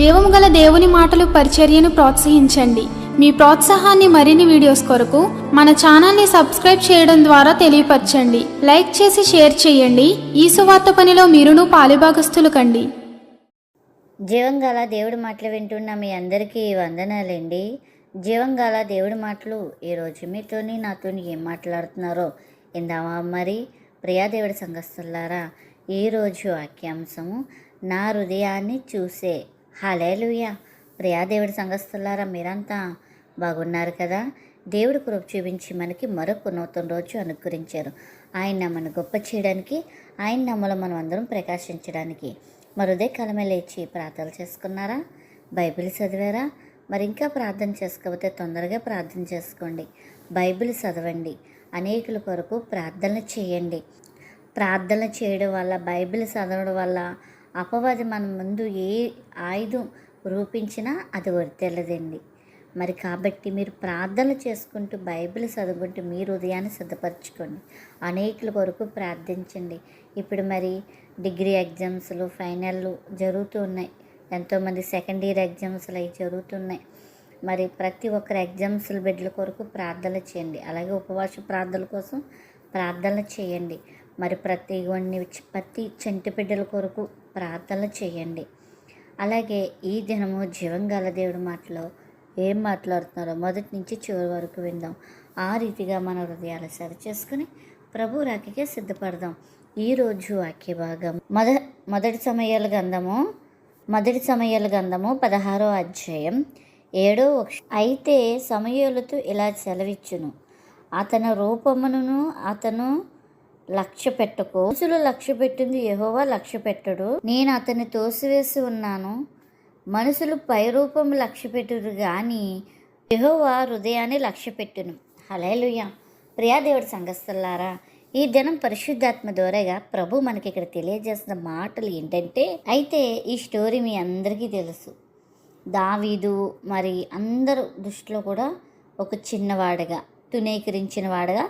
జీవము గల దేవుని మాటలు పరిచర్యను ప్రోత్సహించండి. మీ ప్రోత్సాహాన్ని మరిన్ని వీడియోస్ కొరకు మన ఛానల్ని సబ్స్క్రైబ్ చేయడం ద్వారా తెలియపరచండి. లైక్ చేసి షేర్ చేయండి. ఈ సువార్త పనిలో మీరును పాలుభాగస్తులు కండి. జీవంగాల దేవుడి మాటలు వింటున్న మీ అందరికీ వందనాలండి. జీవంగాల దేవుడి మాటలు ఈరోజు మీతోని నాతోని ఏం మాట్లాడుతున్నారో ఇందామా మరి. ప్రియా దేవుడి సంఘస్థులారా, ఈరోజు వాక్యాంశము నా హృదయాన్ని చూసే. హల్లెలూయా. ప్రియా దేవుడి సంఘస్థులారా, మీరంతా బాగున్నారు కదా? దేవుడి కృప చూపించి మనకి మరొక నూతన రోజు అనుగ్రహించారు. ఆయన నమ్మను గొప్ప చేయడానికి, ఆయన నమ్మలో మనం అందరం ప్రకాశించడానికి మరి ఉదయకాలమే లేచి ప్రార్థనలు చేసుకున్నారా? బైబిల్ చదివారా? మరి ఇంకా ప్రార్థన చేసుకోకపోతే తొందరగా ప్రార్థన చేసుకోండి. బైబిల్ చదవండి. అనేకుల కొరకు ప్రార్థనలు చేయండి. ప్రార్థన చేయడం వల్ల, బైబిల్ చదవడం వల్ల అపవాది మన ముందు ఏ ఆయుధం రూపించినా అది వర్తెల్లదండి. మరి కాబట్టి మీరు ప్రార్థనలు చేసుకుంటూ బైబిల్ చదువుకుంటూ మీ హృదయాన్ని సిద్ధపరచుకోండి. అనేకుల కొరకు ప్రార్థించండి. ఇప్పుడు మరి డిగ్రీ ఎగ్జామ్స్లు, ఫైనల్లు జరుగుతూ ఉన్నాయి. ఎంతోమంది సెకండ్ ఇయర్ ఎగ్జామ్స్లు అవి జరుగుతున్నాయి. మరి ప్రతి ఒక్కరు ఎగ్జామ్స్ల బిడ్డల కొరకు ప్రార్థనలు చేయండి. అలాగే ఉపవాస ప్రార్థనల కోసం ప్రార్థనలు చేయండి. మరి ప్రతి చంటి బిడ్డల కొరకు ప్రార్థనలు చేయండి. అలాగే ఈ దినము జీవంగాల దేవుడి మాటలో ఏం మాట్లాడుతున్నారో మొదటి నుంచి చివరి వరకు విందాం. ఆ రీతిగా మన హృదయాలు సరి చేసుకుని ప్రభు రాకకే సిద్ధపడదాం. ఈరోజు వాక్య భాగం మొదటి సమయాల గంధము 16వ అధ్యాయం 7వ అయితే సమూయేలుతో ఇలా సెలవిచ్చును, అతని రూపమును అతను లక్ష్య పెట్టకు. మనుషులు లక్ష్య పెట్టింది యెహోవా లక్ష్య పెట్టడు. నేను అతన్ని తోసివేసి ఉన్నాను. మనుషులు పై రూపం లక్ష్య పెట్టురు కానీ యెహోవా హృదయాన్ని లక్ష్య పెట్టును. హల్లెలూయా. ప్రియా దేవుడి సంఘస్థులారా, ఈ దినం పరిశుద్ధాత్మ ద్వారాగా ప్రభు మనకి ఇక్కడ తెలియజేసిన మాటలు ఏంటంటే, అయితే ఈ స్టోరీ మీ అందరికీ తెలుసు. దావీదు మరి అందరూ దృష్టిలో కూడా ఒక చిన్నవాడుగా, తునీకరించిన వాడుగా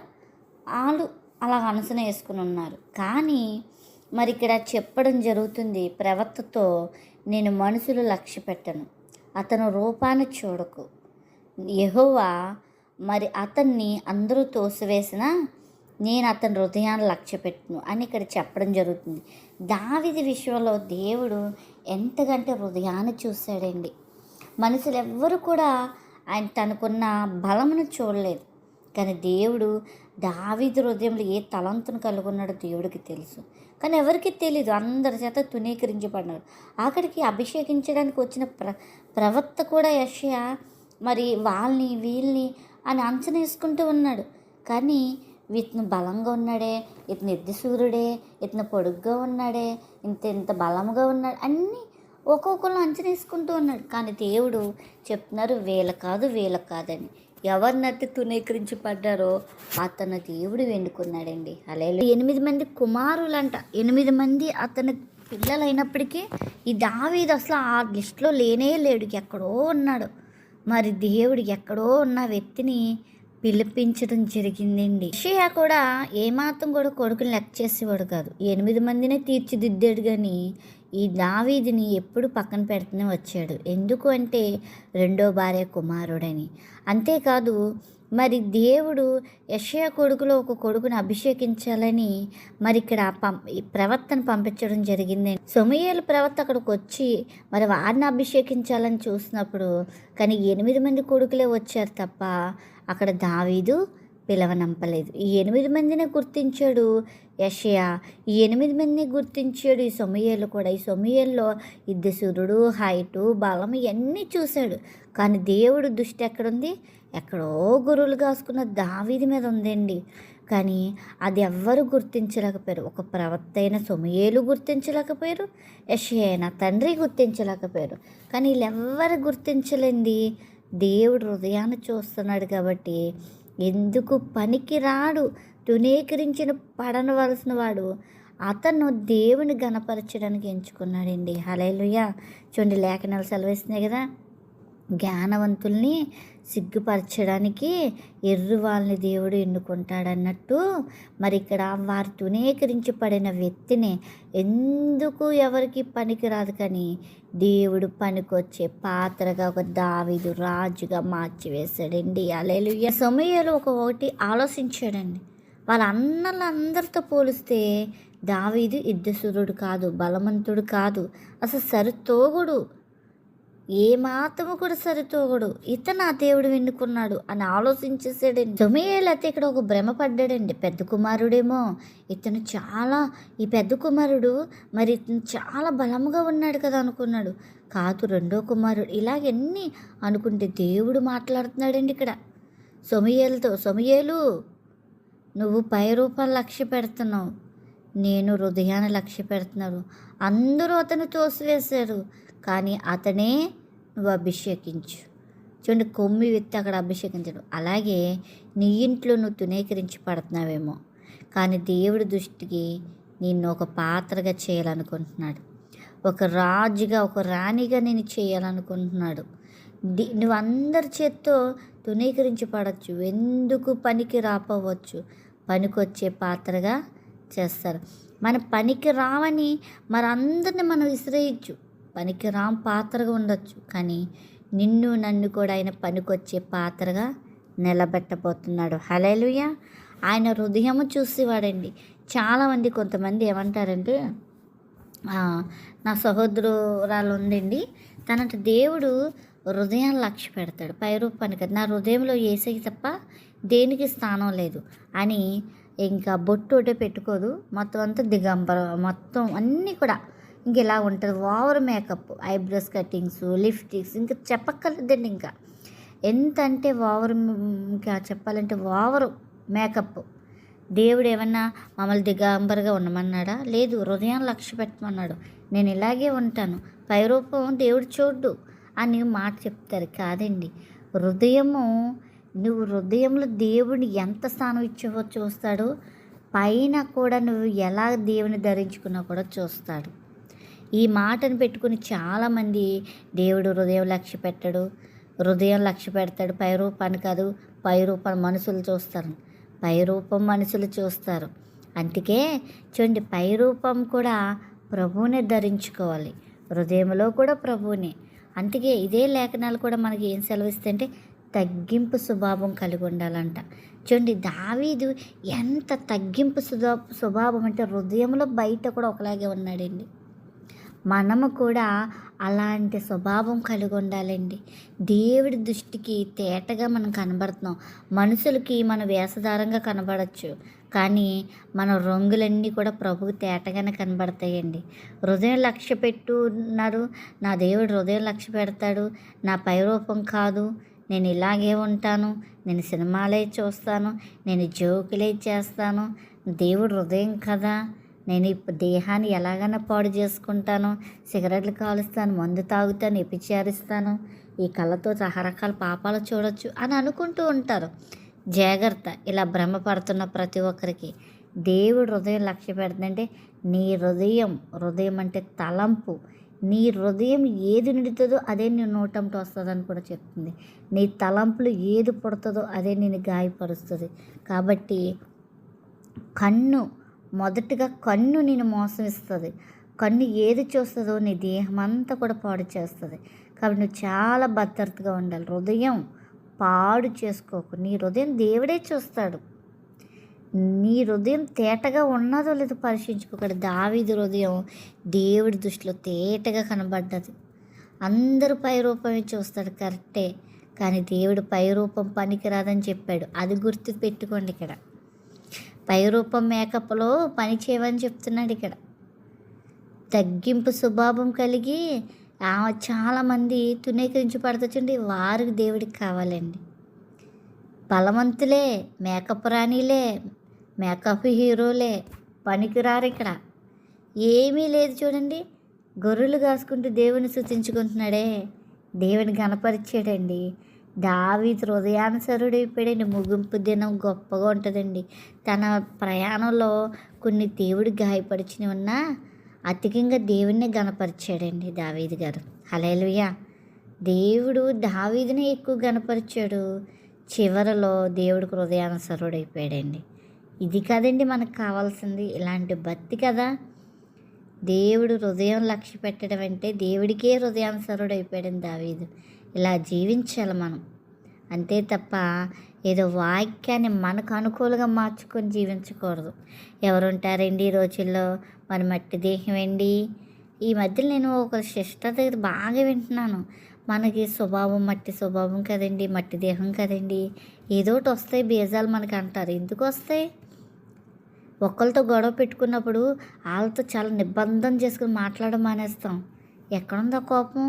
వాళ్ళు అలా మనసున వేసుకుని ఉన్నారు. కానీ మరి ఇక్కడ చెప్పడం జరుగుతుంది ప్రవక్తతో, నేను మనుషులు లక్ష్య పెట్టను, అతను రూపాన్ని చూడకు, యెహోవా మరి అతన్ని అందరూ తోసివేసినా నేను అతని హృదయాన్ని లక్ష్య పెట్టును అని ఇక్కడ చెప్పడం జరుగుతుంది. దావీదు విషయంలో దేవుడు ఎంతకంటే హృదయాన్ని చూశాడండి. మనుషులు ఎవ్వరు కూడా ఆయన తనకున్న బలమును చూడలేదు. కానీ దేవుడు దావీదు హృదయంలో ఏ తలంతును కలుగున్నాడో దేవుడికి తెలుసు. కానీ ఎవరికి తెలీదు. అందరి చేత తునీకరించబడినారు. అక్కడికి అభిషేకించడానికి వచ్చిన ప్రవక్త కూడా యెషయా మరి వాళ్ళని వీళ్ళని అని అంచనా వేసుకుంటూ ఉన్నాడు. కానీ ఇతను బలంగా ఉన్నాడే, ఇతను ఎద్దుసూరుడే, ఇతను పొడుగ్గా ఉన్నాడే, ఇంత బలంగా ఉన్నాడు, అన్నీ ఒక్కొక్కరు అంచనా వేసుకుంటూ ఉన్నాడు. కానీ దేవుడు చెప్తున్నారు వీళ్ళ కాదని. ఎవరినైతే తునీకరించబడ్డారో అతను దేవుడు వెన్నుకున్నాడండి. హల్లెలూయా. 8 మంది కుమారులంట, 8 మంది అతని పిల్లలైనప్పటికీ ఈ దావీదు అసలు ఆ లిస్టులో లేనే లేడు, ఎక్కడో ఉన్నాడు. మరి దేవుడు ఎక్కడో ఉన్న వ్యక్తిని పిలిపించడం జరిగిందండి. యెషయా కూడా ఏమాత్రం కూడా కొడుకుని లెక్క చేసేవాడు కాదు. 8 మందినే తీర్చిదిద్దాడు. కానీ ఈ దావీదుని ఎప్పుడు పక్కన పెడుతూనే వచ్చాడు. ఎందుకు అంటే రెండో భార్య కుమారుడని. అంతేకాదు మరి దేవుడు యెషయా కొడుకులో ఒక కొడుకుని అభిషేకించాలని మరి ఇక్కడ ప్రవక్తను పంపించడం జరిగిందండి. సమూయేలు ప్రవక్త అక్కడికి వచ్చి మరి వారిని అభిషేకించాలని చూసినప్పుడు కానీ 8 మంది కొడుకులే వచ్చారు తప్ప అక్కడ దావీదు పిలవనంపలేదు. ఈ 8 మందినే గుర్తించాడు యెషయా. ఈ 8 మందిని గుర్తించాడు ఈ సమూయేలు కూడా. ఈ సమూయేల్లో ఇద్దసూరుడు, హైటు, బలం ఇవన్నీ చూశాడు. కానీ దేవుడు దృష్టి ఎక్కడుంది? ఎక్కడో గురువులు కాసుకున్న దావీదు మీద ఉందండి. కానీ అది ఎవ్వరు గుర్తించలేకపోయారు. ఒక ప్రవక్త అయిన సమూయేలు గుర్తించలేకపోయారు, యెషయా అయిన తండ్రి గుర్తించలేకపోయారు. కానీ వీళ్ళెవ్వరు గుర్తించలేంది. దేవుడు హృదయాన్ని చూస్తున్నాడు కాబట్టి ఎందుకు పనికి రాడు, తునీకరించిన పడనవలసిన వాడు అతను దేవుని గణపరచడానికి ఎంచుకున్నాడండి. హల్లెలూయా. చూడండి, లేఖనాలు సెలవిస్తున్నాయి కదా, జ్ఞానవంతుల్ని సిగ్గుపరచడానికి ఎర్రి వాళ్ళని దేవుడు ఎన్నుకుంటాడన్నట్టు, మరి ఇక్కడ వారు తునీకరించబడిన వ్యక్తిని ఎందుకు ఎవరికి పనికిరాదు కానీ దేవుడు పనికొచ్చే పాత్రగా ఒక దావీదు రాజుగా మార్చివేశాడండి. హల్లెలూయా. సమూయేలు ఒకటి ఆలోచించాడండి. వాళ్ళ అన్నలందరితో పోలిస్తే దావీదు యుద్ధశూరుడు కాదు, బలవంతుడు కాదు, అసలు సరితూగుడు, ఏమాత్రము కూడా సరితూగడు. ఇతను ఆ దేవుడు ఎన్నుకున్నాడు అని ఆలోచించేసాడండి. సమూయేలు అయితే ఇక్కడ ఒక భ్రమ పడ్డాడండి. పెద్ద కుమారుడేమో, ఈ పెద్ద కుమారుడు మరి ఇతను చాలా బలముగా ఉన్నాడు కదా అనుకున్నాడు. కాదు, రెండో కుమారుడు. ఇలాగన్నీ అనుకుంటే దేవుడు మాట్లాడుతున్నాడండి ఇక్కడ సమూయేలుతో. సమూయేలు, నువ్వు పై రూపాన్ని లక్ష్య పెడుతున్నావు, నేను హృదయాన్ని లక్ష్య పెడుతున్నాను. అందరూ అతను తోసివేశారు, కానీ అతనే నువ్వు అభిషేకించు. చూడండి, కొమ్మి విత్తి అక్కడ అభిషేకించడు. అలాగే నీ ఇంట్లో నువ్వు తునీకరించి పడుతున్నావేమో, కానీ దేవుడి దృష్టికి నిన్ను ఒక పాత్రగా చేయాలనుకుంటున్నాడు. ఒక రాజుగా, ఒక రాణిగా నేను చేయాలనుకుంటున్నాడు. నువ్వు అందరి చేత్తో తునీకరించి పడవచ్చు, ఎందుకు పనికి రాపోవచ్చు, పనికొచ్చే పాత్రగా చేస్తారు. మన పనికి రావని మరందరిని మనం విసిరేయచ్చు, పనికి రామ్ పాత్రగా ఉండొచ్చు, కానీ నిన్ను నన్ను కూడా ఆయన పనికొచ్చే పాత్రగా నిలబెట్టబోతున్నాడు. హల్లెలూయా. ఆయన హృదయము చూసేవాడండి. చాలామంది, కొంతమంది ఏమంటారంటే, నా సహోదరురాలు ఉందండి, తనంటే దేవుడు హృదయాన్ని లక్ష్య పెడతాడు, పై రూపాన్ని కదా, నా హృదయంలో యేసయ్య తప్ప దేనికి స్థానం లేదు అని ఇంకా బొట్టు ఒకటే పెట్టుకోదు, మొత్తం అంతా దిగంబర, మొత్తం అన్నీ కూడా ఇంక ఇలా ఉంటుంది. Over makeup, eyebrows cuttings, lipsticks, ఇంకా చెప్పక్కర్లేదండి. ఇంకా ఎంత అంటే ఓవర్, ఇంకా చెప్పాలంటే ఓవర్ మేకప్. దేవుడు ఏమన్నా మమ్మల్ని దిగంబరగా ఉండమన్నాడా? లేదు, హృదయాన్ని లక్ష్య పెట్టమన్నాడు. నేను ఇలాగే ఉంటాను, పై రూపం దేవుడు చూడ్డు అని మాట చెప్తారు. కాదండి, నువ్వు హృదయంలో దేవుని ఎంత స్థానం ఇచ్చావో చూస్తాడు, పైన కూడా నువ్వు ఎలా దేవుని ధరించుకున్నా కూడా చూస్తాడు. ఈ మాటను పెట్టుకుని చాలామంది దేవుడు హృదయం లక్ష్య పెట్టడు, హృదయం లక్ష్య పెడతాడు, పై రూపాన్ని కాదు, పై రూపాన్ని మనుషులు చూస్తారు, పై రూపం మనుషులు చూస్తారు. అందుకే చూడండి, పై రూపం కూడా ప్రభువునే ధరించుకోవాలి, హృదయంలో కూడా ప్రభువునే. అందుకే ఇదే లేఖనాలు కూడా మనకి ఏం సెలవిస్తుంటే తగ్గింపు స్వభావం కలిగి ఉండాలంట. చూడండి, దావీదు ఎంత తగ్గింపు స్వభావం అంటే హృదయంలో బయట కూడా ఒకలాగే ఉన్నాడండి. మనము కూడా అలాంటి స్వభావం కలిగి ఉండాలండి. దేవుడి దృష్టికి తేటగా మనం కనబడుతున్నాం. మనుషులకి మన వేషధారంగా కనబడచ్చు, కానీ మన రంగులన్నీ కూడా ప్రభువు తేటగానే కనబడతాయండి. హృదయం లక్ష్య పెట్టున్నారు, నా దేవుడు హృదయం లక్ష్య పెడతాడు, నా పై రూపం కాదు, నేను ఇలాగే ఉంటాను, నేను సినిమాలే చూస్తాను, నేను జోకులే చేస్తాను, దేవుడు హృదయం కదా, నేను ఇప్పుడు దేహాన్ని ఎలాగైనా పాడు చేసుకుంటాను, సిగరెట్లు కాలుస్తాను, మందు తాగుతాను, వ్యభిచారిస్తాను, ఈ కళ్ళతో రకరకాల పాపాలు చూడొచ్చు అని అనుకుంటూ ఉంటారు. జాగ్రత్త, ఇలా భ్రమపడుతున్న ప్రతి ఒక్కరికి దేవుడు హృదయం లక్ష్య పెడుతుందంటే, నీ హృదయం అంటే తలంపు, నీ హృదయం ఏది నిడుతుందో అదే నీ నోటంతో వస్తుందని కూడా చెప్తుంది. నీ తలంపులు ఏది పుడుతుందో అదే నేను గాయపరుస్తుంది. కాబట్టి మొదటిగా కన్ను నేను మోసం ఇస్తుంది. కన్ను ఏది చూస్తుందో నీ దేహం అంతా కూడా పాడు చేస్తుంది. కాబట్టి నువ్వు చాలా భద్రతగా ఉండాలి. హృదయం పాడు చేసుకోకు. నీ హృదయం దేవుడే చూస్తాడు. నీ హృదయం తేటగా ఉన్నదో లేదో పరీక్షించుకోకూడదు. దావీదు హృదయం దేవుడి దృష్టిలో తేటగా కనబడ్డది. అందరూ పై రూపమే చూస్తాడు, కరెక్టే, కానీ దేవుడు పై రూపం పనికిరాదని చెప్పాడు. అది గుర్తు పెట్టుకోండి. ఇక్కడ పై రూపం మేకప్లో పని చేయమని చెప్తున్నాడు. ఇక్కడ తగ్గింపు స్వభావం కలిగి చాలామంది తునీకరించి పడుతుండి, వారికి దేవుడికి కావాలండి. బలవంతులే, మేకప్ రాణిలే, మేకప్ హీరోలే పనికిరారు. ఇక్కడ ఏమీ లేదు. చూడండి, గొర్రెలు కాసుకుంటూ దేవుని స్తుతించుకుంటున్నాడే, దేవుని గణపరిచాడండి. దావీదు హృదయానుసరుడైపోయాడండి. ముగింపు దినం గొప్పగా ఉంటుందండి. తన ప్రయాణంలో కొన్ని దేవుడికి గాయపరిచినవి ఉన్నా అధికంగా దేవుణ్ణి గణపరిచాడండి దావీదు గారు. హల్లెలూయా. దేవుడు దావీదునే ఎక్కువ గణపరిచాడు. చివరిలో దేవుడికి హృదయానుసరుడైపోయాడండి. ఇది కదండి మనకు కావాల్సింది, ఇలాంటి భక్తి కదా. దేవుడు హృదయం లక్ష్య పెట్టడం అంటే దేవుడికే హృదయానుసరుడైపోయాడండి దావీదు. ఇలా జీవించాలి మనం, అంతే తప్ప ఏదో వాక్యాన్ని మనకు అనుకూలంగా మార్చుకొని జీవించకూడదు. ఎవరుంటారండి ఈ రోజుల్లో, మన మట్టి దేహం ఏంటి. ఈ మధ్యలో నేను ఒక సిస్టర్ దగ్గర బాగా వింటున్నాను, మనకి స్వభావం మట్టి స్వభావం కదండి, మట్టి దేహం కదండి, ఏదో ఒకటి వస్తాయి బీజాలు మనకి అంటారు. ఎందుకు వస్తాయి? ఒకళ్ళతో గొడవ పెట్టుకున్నప్పుడు వాళ్ళతో చాలా నిబంధన చేసుకుని మాట్లాడడం మానేస్తాం. ఎక్కడుందా కోపం?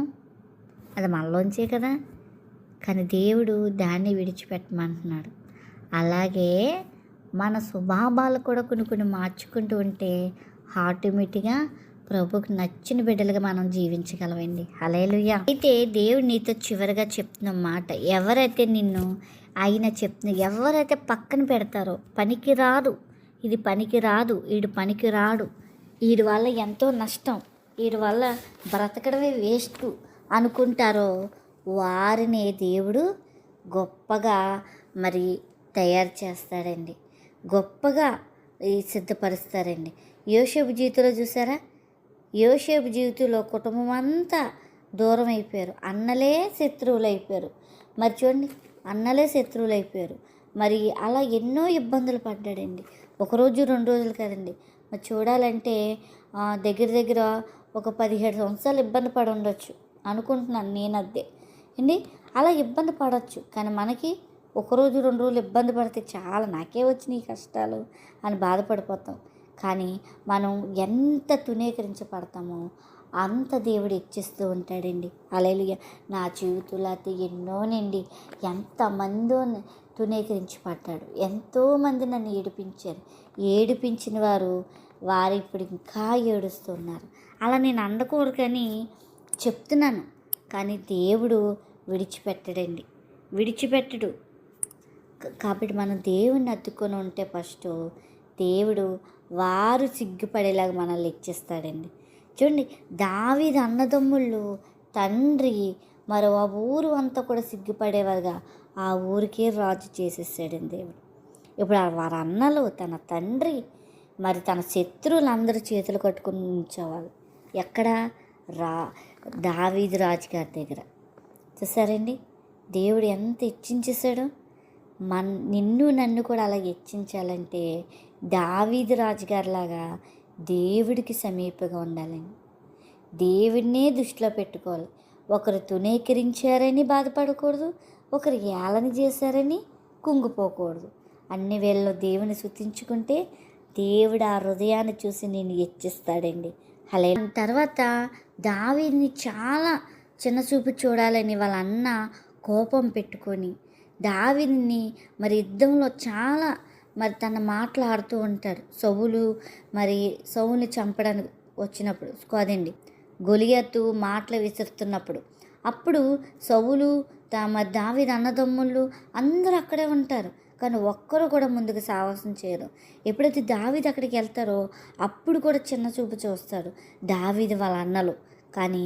అది మనలోంచే కదా. కానీ దేవుడు దాన్ని విడిచిపెట్టమంటున్నాడు. అలాగే మన స్వభావాలు కూడా కొన్ని మార్చుకుంటూ ఉంటే ఆటోమేటిక్గా ప్రభుకి నచ్చిన బిడ్డలుగా మనం జీవించగలమండి. హల్లెలూయా. అయితే దేవుడు నీతో చివరిగా చెప్తున్న మాట, ఎవరైతే నిన్ను ఆయన చెప్తున్న ఎవరైతే పక్కన పెడతారో, పనికి రాదు, ఇది పనికి రాదు, వీడు పనికి రాడు, వీడి వల్ల ఎంతో నష్టం, వీడి వల్ల బ్రతకడమే వేస్ట్ అనుకుంటారో వారిని దేవుడు గొప్పగా మరి తయారు చేస్తాడండి, గొప్పగా సిద్ధపరుస్తారండి. యోసేపు జీవితంలో చూసారా, యోసేపు జీవితంలో కుటుంబం అంతా దూరం అయిపోయారు, అన్నలే శత్రువులు అయిపోయారు. మరి చూడండి, అన్నలే శత్రువులు అయిపోయారు. మరి అలా ఎన్నో ఇబ్బందులు పడ్డాడండి. ఒకరోజు 2 రోజులు కదండి, మరి చూడాలంటే దగ్గర ఒక 17 సంవత్సరాలు ఇబ్బంది పడి ఉండొచ్చు అనుకుంటున్నాను నేను. అదే అండి, అలా ఇబ్బంది పడవచ్చు. కానీ మనకి ఒకరోజు 2 రోజులు ఇబ్బంది పడితే చాలా నాకే వచ్చినాయి కష్టాలు అని బాధపడిపోతాం. కానీ మనం ఎంత తునీకరించబడతామో అంత దేవుడు హెచ్చిస్తూ ఉంటాడండి. హల్లెలూయా. నా జీవితంలో అయితే ఎన్నోనండి, ఎంతమందో తునీకరించబడ్డాడు, ఎంతోమంది నన్ను ఏడిపించారు, ఏడిపించిన వారు ఇప్పుడు ఇంకా ఏడుస్తున్నారు. అలా నేను అనకూడదు కానీ చెప్తున్నాను. కానీ దేవుడు విడిచిపెట్టడండి, విడిచిపెట్టడు. కాబట్టి మనం దేవుణ్ణి అతుక్కొని ఉంటే ఫస్ట్ దేవుడు వారు సిగ్గుపడేలాగా మనల్ని హెచ్చిస్తాడండి. చూడండి, దావీదు అన్నదమ్ముళ్ళు, తండ్రి, మరో ఆ ఊరు అంతా కూడా సిగ్గుపడేవారుగా ఆ ఊరికే రాజు చేసేసాడండి దేవుడు. ఇప్పుడు వారి అన్నలు, తన తండ్రి, మరి తన శత్రువులందరూ చేతులు కట్టుకుని ఉంచేవాళ్ళు ఎక్కడ? దావీదు రాజుగారి దగ్గర. చూసారండి, దేవుడు ఎంత హెచ్చించేశాడో. నిన్ను నన్ను కూడా అలా హెచ్చించాలంటే దావీదు రాజుగారిలాగా దేవుడికి సమీపంగా ఉండాలండి, దేవుడినే దృష్టిలో పెట్టుకోవాలి. ఒకరు తునీకరించారని బాధపడకూడదు, ఒకరు ఏళన చేశారని కుంగిపోకూడదు. అన్ని వేళల్లో దేవుని స్తుతించుకుంటే దేవుడు ఆ హృదయాన్ని చూసి నేను హెచ్చిస్తాడండి. హల్లెలూయా. తర్వాత దావీదుని చాలా చిన్నచూపు చూడాలని వాళ్ళ అన్న కోపం పెట్టుకొని దావీదుని మరి యుద్ధంలో చాలా మరి తన మాట్లాడుతూ ఉంటాడు. సౌలుని చంపడానికి వచ్చినప్పుడు కాదండి, గొలియాతు మాటలు విసురుతున్నప్పుడు, అప్పుడు సౌలు మరి దావీదు అన్నదమ్ముళ్ళు అందరూ అక్కడే ఉంటారు. కానీ ఒక్కరు కూడా ముందుకు సాహసం చేయరు. ఎప్పుడైతే దావీదు అక్కడికి వెళ్తారో అప్పుడు కూడా చిన్న చూపు చూస్తాడు దావీదు వాళ్ళ అన్నలు. కానీ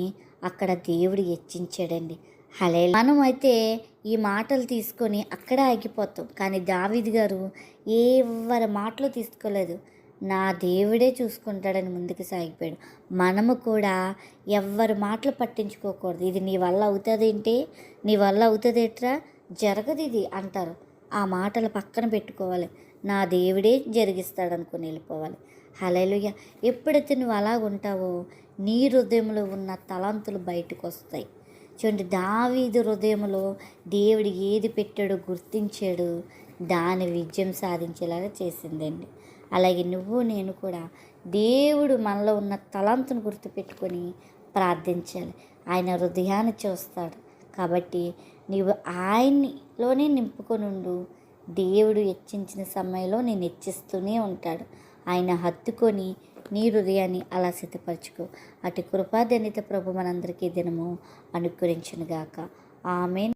అక్కడ దేవుడు హెచ్చించాడండి. హల్లెలూయా. మనం అయితే ఈ మాటలు తీసుకొని అక్కడే ఆగిపోతాం. కానీ దావీదు గారు ఎవరి మాటలు తీసుకోలేదు, నా దేవుడే చూసుకుంటాడని ముందుకు సాగిపోయాడు. మనము కూడా ఎవరి మాటలు పట్టించుకోకూడదు. ఇది నీ వల్ల అవుతుందేంటి, నీ వల్ల అవుతుందేట్రా, జరగదు ఇది అంటారు. ఆ మాటలు పక్కన పెట్టుకోవాలి, నా దేవుడే జరిగిస్తాడనుకుని వెళ్ళిపోవాలి. హల్లెలూయా. ఎప్పుడైతే నువ్వు అలాగ ఉంటావో నీ హృదయంలో ఉన్న తలంతులు బయటకు వస్తాయి. చూడండి, దావీదు హృదయంలో దేవుడు ఏది పెట్టాడో గుర్తించాడు, దాని విజయం సాధించేలాగా చేసిందండి. అలాగే నువ్వు నేను కూడా దేవుడు మనలో ఉన్న తలంతును గుర్తుపెట్టుకొని ప్రార్థించాలి. ఆయన హృదయాన్ని చూస్తాడు. కాబట్టి నీవు ఆయనలోనే నింపుకొని ఉండు. దేవుడు హెచ్చించిన సమయంలో నేను హెచ్చిస్తూనే ఉంటాడు. ఆయన హత్తుకొని నీ హృదయాన్ని అలా సిద్ధపరచుకో. అటు కృపాధన్యత ప్రభు మనందరికీ దినము అనుగ్రహించునుగాక. ఆమేన్.